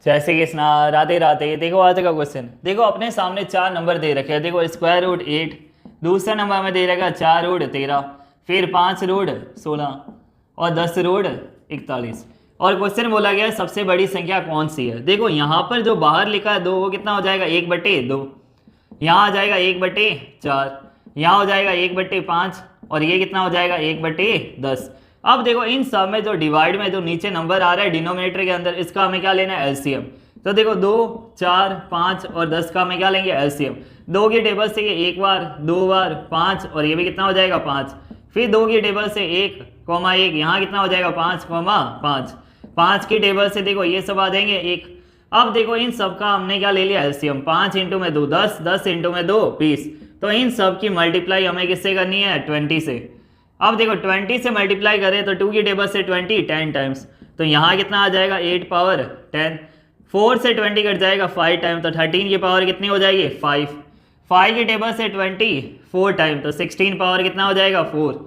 जैसे कि स्ना राधे राधे। देखो आज का क्वेश्चन, देखो अपने सामने चार नंबर दे रखे हैं। देखो स्क्वायर रूट 8, दूसरा नंबर हमें दे रखा है 4 रूट 13, फिर 5 रूट 16 और 10 रूट 41। और क्वेश्चन बोला गया है सबसे बड़ी संख्या कौन सी है। देखो यहाँ पर जो बाहर लिखा है 2 वो कितना हो जाएगा 1/2, यहाँ आ जाएगा 1/4, यहाँ हो जाएगा 1/5 और ये कितना हो जाएगा 1/10। अब देखो इन सब में जो डिवाइड में जो नीचे नंबर आ रहा है डिनोमिनेटर के अंदर, इसका हमें क्या लेना है एलसीएम। तो देखो 2, 4, 5 और 10 का हमें क्या लेंगे एलसीएम। 2 की टेबल से ये 1 बार, 2 बार, 5 और ये भी कितना हो जाएगा 5। फिर 2 की टेबल से 1, यहाँ कितना हो जाएगा 5, 5 की टेबल से देखो ये सब आ जाएंगे 1। अब देखो इन सब का हमने क्या ले लिया एलसीएम। 5 इंटू में 2 10, 10 इंटू में 2 20। तो इन सब की मल्टीप्लाई हमें किससे करनी है 20 से। अब देखो 20 से मल्टीप्लाई करें तो 2 की टेबल से 20 10 टाइम्स, तो यहाँ कितना आ जाएगा 8 पावर 10। 4 से 20 कट जाएगा 5 टाइम, तो 13 की पावर कितनी हो जाएगी 5। 5 की टेबल से 20 4 टाइम, तो 16 पावर कितना हो जाएगा 4।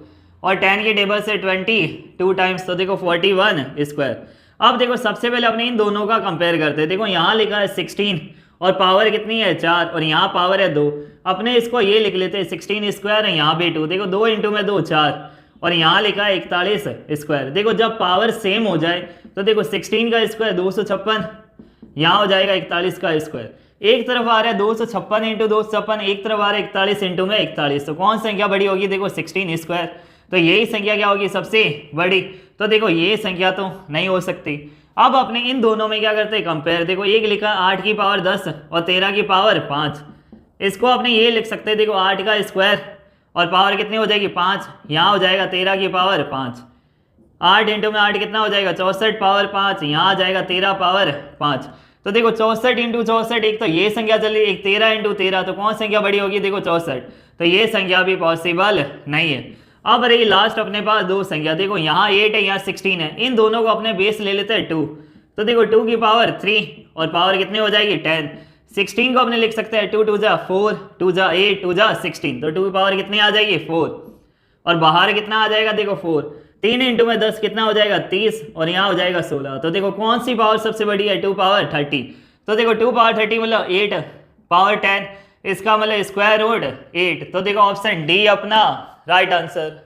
और 10 की टेबल से 20 2 टाइम्स, तो देखो 41 स्क्वायर। अब देखो सबसे पहले अपने इन दोनों का कंपेयर करते हैं। देखो यहाँ लिखा है 16 और पावर कितनी है 4 और यहाँ पावर है 2। अपने इसको ये लिख लेते हैं 16 स्क्वायर है, यहाँ भी 2। देखो 2 इंटू में 2 4 और यहाँ लिखा है 41 स्क्वायर। देखो जब पावर सेम हो जाए तो देखो 16 का स्क्वायर 256, यहाँ हो जाएगा 41 का स्क्वायर। एक तरफ आ रहा है 256 इंटू 256, एक तरफ आ रहा है 41 इंटू में 41। तो कौन संख्या बड़ी होगी देखो 16 स्क्वायर। तो यही संख्या क्या होगी सबसे बड़ी। तो देखो ये संख्या तो नहीं हो सकती। अब अपने इन दोनों में क्या करते हैं कंपेयर। देखो एक लिखा 8 की पावर 10 और 13 की पावर 5। इसको अपने ये लिख सकते हैं, देखो 8 का स्क्वायर और पावर कितनी हो जाएगी 5, यहाँ हो जाएगा 13 की पावर 5। 8 इंटू में 8 कितना हो जाएगा 64 पावर 5, यहाँ आ जाएगा 13 पावर 5। तो देखो 64 इंटू 64, एक तो ये संख्या चली, एक 13 इंटू 13, तो कौन संख्या बड़ी होगी देखो 64। तो ये संख्या भी पॉसिबल नहीं है। अब रही लास्ट अपने पास दो संख्या। देखो यहाँ 8 है, यहाँ 16 है। इन दोनों को अपने बेस ले लेते हैं 2। तो देखो 2 की पावर 3 और पावर कितनी हो जाएगी 10। 16 को अपने लिख सकते हैं 2 2 जा 4, 2 जा 8, 2 जा 16। तो 2 की पावर कितनी आ जाएगी 4 और बाहर कितना आ जाएगा देखो 4। 3 इंटू में 10 कितना हो जाएगा 30 और यहाँ हो जाएगा 16। तो देखो कौन सी पावर सबसे बड़ी है 2 पावर 30। तो देखो 2 पावर 30 मतलब 8 पावर 10, इसका मतलब स्क्वायर रूट 8। तो देखो ऑप्शन डी अपना राइट आंसर।